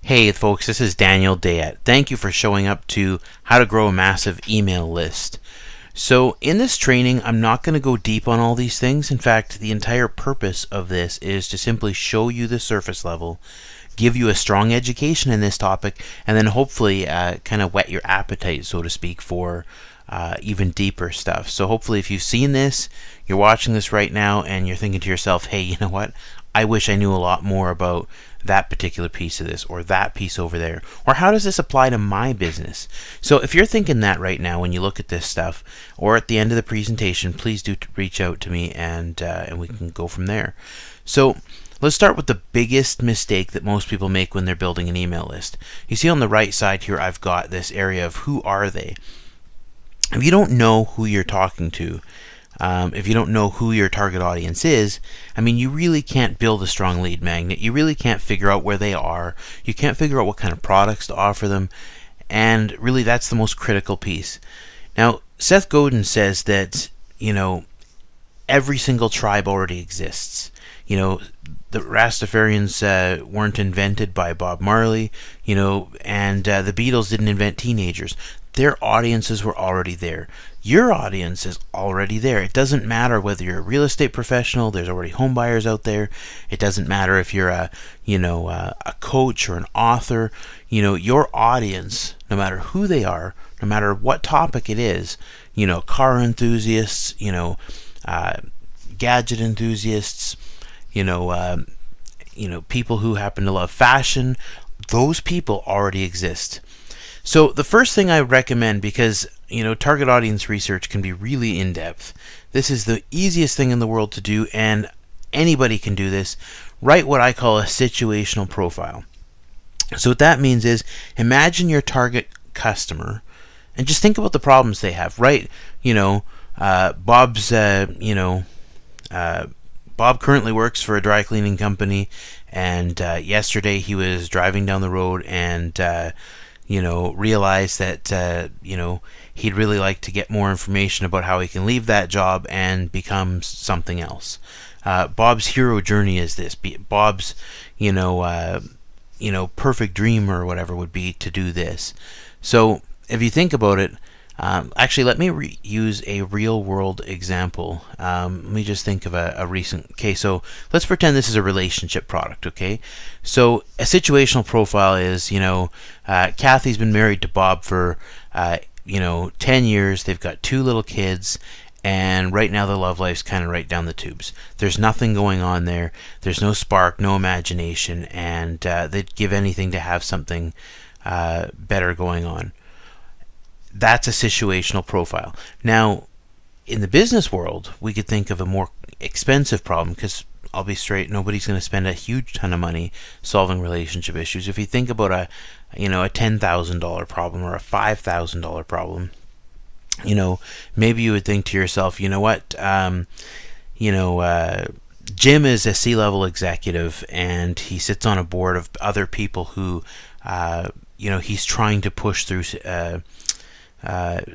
Hey folks, this is Daniel Dayat. Thank you for showing up to How to Grow a Massive Email List. So in this training, I'm not going to go deep on all these things. In fact, the entire purpose of this is to simply show you the surface level, give you a strong education in this topic, and then hopefully kind of whet your appetite, so to speak, for even deeper stuff. So hopefully if you've seen this, you're watching this right now, and you're thinking to yourself, hey, you know what? I wish I knew a lot more about that particular piece of this or that piece over there, or how does this apply to my business? So if you're thinking that right now when you look at this stuff, or at the end of the presentation, please do reach out to me, and we can go from there. So let's start with the biggest mistake that most people make when they're building an email list. You see on the right side here, I've got this area of who are they. If you don't know who you're talking to, if you don't know who your target audience is, I mean, you really can't build a strong lead magnet. You really can't figure out where they are. You can't figure out what kind of products to offer them. And really, that's the most critical piece. Now, Seth Godin says that, every single tribe already exists. The Rastafarians weren't invented by Bob Marley, and the Beatles didn't invent teenagers. Their audiences were already there. Your audience is already there. It doesn't matter whether you're a real estate professional. There's already home buyers out there. It doesn't matter if you're a coach or an author. Your audience, no matter who they are, no matter what topic it is, car enthusiasts, gadget enthusiasts, people who happen to love fashion, those people already exist. So the first thing I recommend, because target audience research can be really in-depth, this is the easiest thing in the world to do, and anybody can do this. Write what I call a situational profile. So what that means is, imagine your target customer and just think about the problems they have. Right? Bob currently works for a dry cleaning company, and yesterday he was driving down the road and realized that he'd really like to get more information about how he can leave that job and become something else. Bob's hero journey is this. Bob's perfect dream or whatever would be to do this. So if you think about it, actually, let me use a real world example. Let me just think of a recent case. So let's pretend this is a relationship product, okay? So a situational profile is, Kathy's been married to Bob for, 10 years. They've got 2 little kids, and right now their love life's kind of right down the tubes. There's nothing going on there. There's no spark, no imagination, and they'd give anything to have something better going on. That's a situational profile. Now, in the business world, we could think of a more expensive problem, because I'll be straight, nobody's going to spend a huge ton of money solving relationship issues. If you think about a $10,000 problem or a $5,000 problem, maybe you would think to yourself, Jim is a C-level executive, and he sits on a board of other people who, he's trying to push through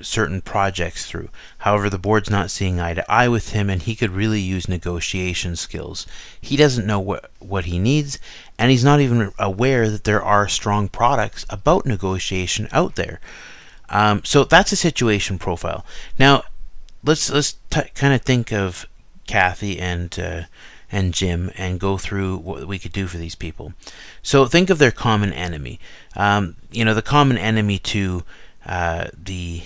certain projects through. However, the board's not seeing eye to eye with him, and he could really use negotiation skills. He doesn't know what he needs, and he's not even aware that there are strong products about negotiation out there. So that's a situation profile. Now, let's kind of think of Kathy and Jim and go through what we could do for these people. So think of their common enemy. The common enemy to the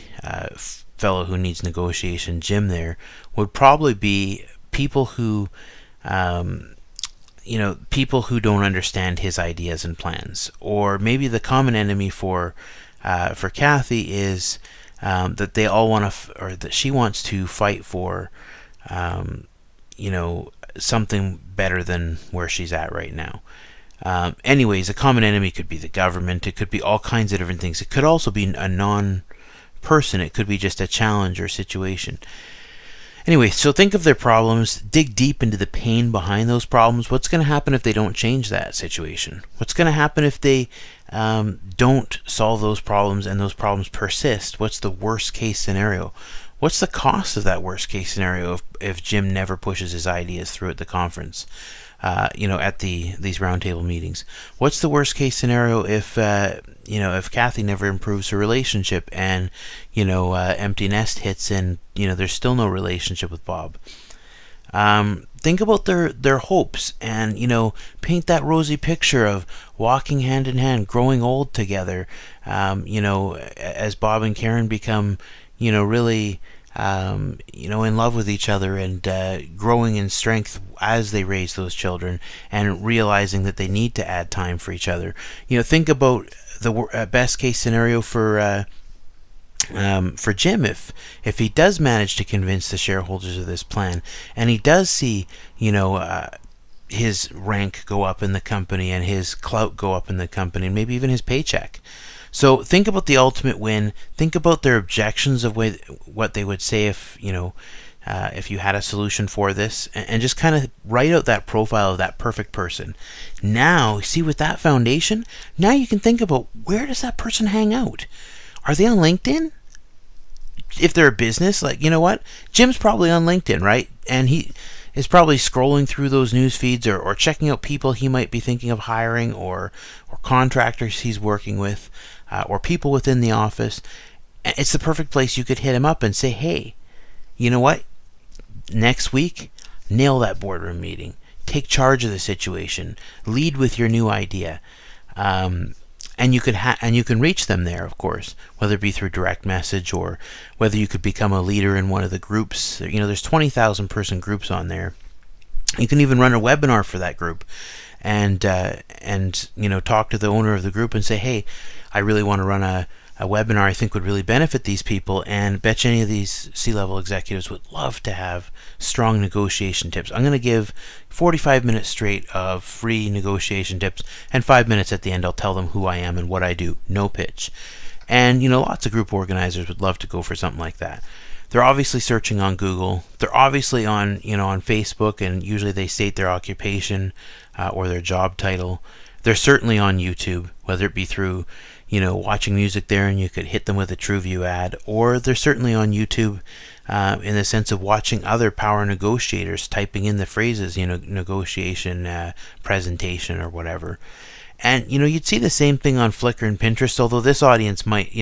fellow who needs negotiation, Jim, there would probably be people who don't understand his ideas and plans. Or maybe the common enemy for Kathy is that they all want to, or that she wants to fight for, something better than where she's at right now. Anyways, a common enemy could be the government. It could be all kinds of different things. It could also be a non-person. It could be just a challenge or situation. Anyway, so think of their problems. Dig deep into the pain behind those problems. What's going to happen if they don't change that situation? What's going to happen if they don't solve those problems and those problems persist? What's the worst case scenario? What's the cost of that worst case scenario if Jim never pushes his ideas through at the conference? at these roundtable meetings. What's the worst case scenario if Kathy never improves her relationship and empty nest hits and there's still no relationship with Bob? Think about their hopes and paint that rosy picture of walking hand in hand, growing old together. As Bob and Karen become really in love with each other and growing in strength as they raise those children and realizing that they need to add time for each other. Think about the best case scenario for Jim, if he does manage to convince the shareholders of this plan, and he does see his rank go up in the company and his clout go up in the company, and maybe even his paycheck. So think about the ultimate win. Think about their objections of what they would say if you had a solution for this, and just kind of write out that profile of that perfect person. Now, see, with that foundation, now you can think about, where does that person hang out? Are they on LinkedIn? If they're a business, like, what? Jim's probably on LinkedIn, right? And he is probably scrolling through those news feeds or checking out people he might be thinking of hiring, or contractors he's working with, or people within the office. It's the perfect place. You could hit him up and say, hey, you know what? Next week, nail that boardroom meeting. Take charge of the situation. Lead with your new idea. And you can reach them there, of course, whether it be through direct message or whether you could become a leader in one of the groups. There's 20,000 person groups on there. You can even run a webinar for that group, and talk to the owner of the group and say, hey, I really want to run a webinar I think would really benefit these people, and bet you any of these C-level executives would love to have strong negotiation tips. I'm going to give 45 minutes straight of free negotiation tips, and 5 minutes at the end I'll tell them who I am and what I do. No pitch. And lots of group organizers would love to go for something like that. They're obviously searching on Google. They're obviously on on Facebook, and usually they state their occupation or their job title. They're certainly on YouTube, whether it be through watching music there, and you could hit them with a TrueView ad, or they're certainly on YouTube in the sense of watching other power negotiators typing in the phrases, negotiation, presentation, or whatever. And you'd see the same thing on Flickr and Pinterest, although this audience might,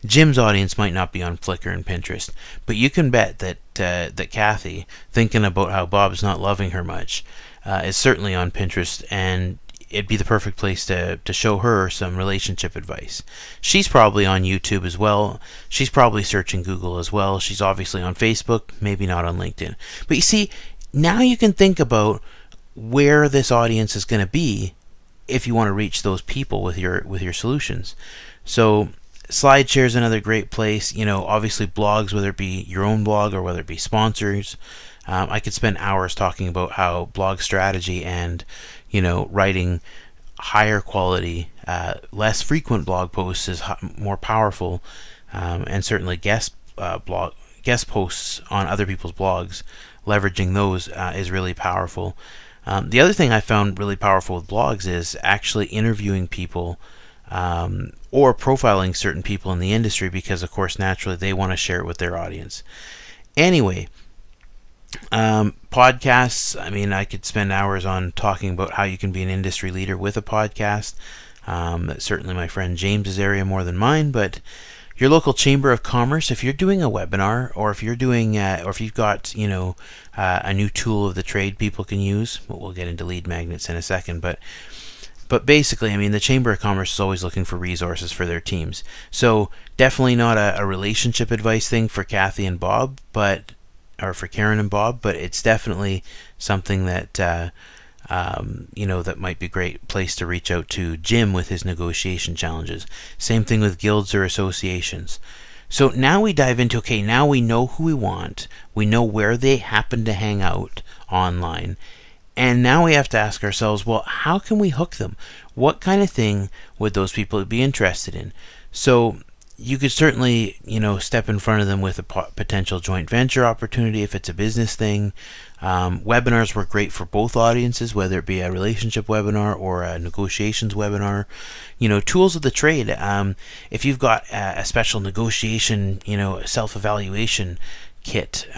Jim's audience might not be on Flickr and Pinterest, but you can bet that Kathy, thinking about how Bob's not loving her much, is certainly on Pinterest, and it'd be the perfect place to show her some relationship advice. She's probably on YouTube as well. She's probably searching Google as well. She's obviously on Facebook, maybe not on LinkedIn. But you see, now you can think about where this audience is going to be if you want to reach those people with your solutions. So SlideShare is another great place. Obviously blogs, whether it be your own blog or whether it be sponsors. I could spend hours talking about how blog strategy and writing higher quality, less frequent blog posts is more powerful, and certainly guest posts on other people's blogs, leveraging those is really powerful. The other thing I found really powerful with blogs is actually interviewing people, or profiling certain people in the industry, because of course naturally they want to share it with their audience. Anyway, podcasts, I could spend hours on talking about how you can be an industry leader with a podcast. That's certainly my friend James's area more than mine, but your local chamber of commerce, if you're doing a webinar, or if you're doing, or if you've got, a new tool of the trade people can use. We'll get into lead magnets in a second, but basically, the Chamber of Commerce is always looking for resources for their teams. So definitely not a relationship advice thing for Kathy and Bob, or for Karen and Bob, but it's definitely something that that might be a great place to reach out to Jim with his negotiation challenges. Same thing with guilds or associations. So now we dive into, okay, now we know who we want, we know where they happen to hang out online, and now we have to ask ourselves, well, how can we hook them? What kind of thing would those people be interested in? So you could certainly, step in front of them with a potential joint venture opportunity if it's a business thing. Webinars work great for both audiences, whether it be a relationship webinar or a negotiations webinar. Tools of the trade. If you've got a special negotiation, self-evaluation kit,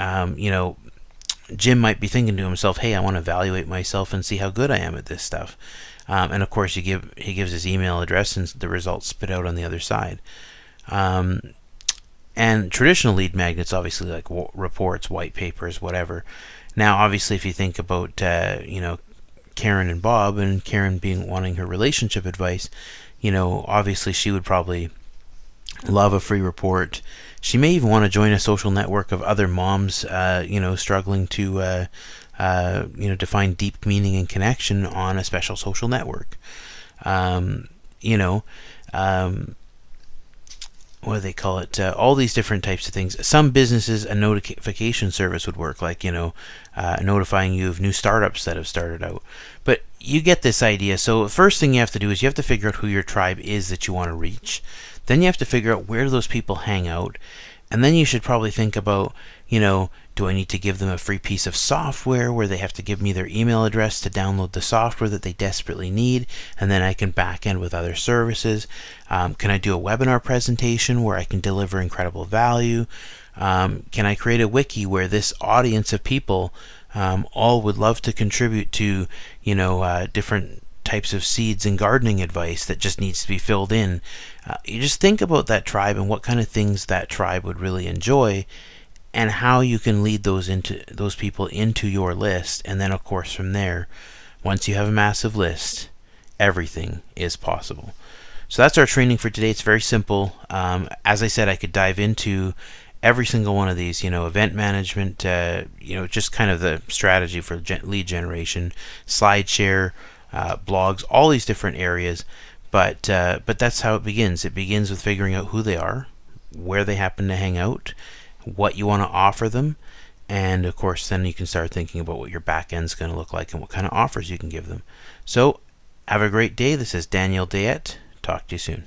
Jim might be thinking to himself, hey, I want to evaluate myself and see how good I am at this stuff. And of course, he gives his email address, and the results spit out on the other side. And traditional lead magnets, obviously, like reports, white papers, whatever. Now, obviously, if you think about Karen and Bob, and Karen wanting her relationship advice, obviously she would probably love a free report. She may even want to join a social network of other moms, struggling to to find deep meaning and connection on a special social network. Um, you know, um, what do they call it? All these different types of things. Some businesses, a notification service would work, like notifying you of new startups that have started out. But you get this idea. So the first thing you have to do is you have to figure out who your tribe is that you want to reach. Then you have to figure out where those people hang out. And then you should probably think about, do I need to give them a free piece of software where they have to give me their email address to download the software that they desperately need, and then I can back end with other services? Can I do a webinar presentation where I can deliver incredible value? Can I create a wiki where this audience of people all would love to contribute to, different types of seeds and gardening advice that just needs to be filled in? You just think about that tribe and what kind of things that tribe would really enjoy, and how you can lead those people into your list. And then, of course, from there, once you have a massive list, everything is possible. So that's our training for today. It's very simple. As I said, I could dive into every single one of these, event management, just kind of the strategy for lead generation, slide share, blogs, all these different areas. But that's how it begins. It begins with figuring out who they are, where they happen to hang out, what you want to offer them, and of course then you can start thinking about what your back end's going to look like and what kind of offers you can give them. So have a great day. This is Daniel Dayette. Talk to you soon.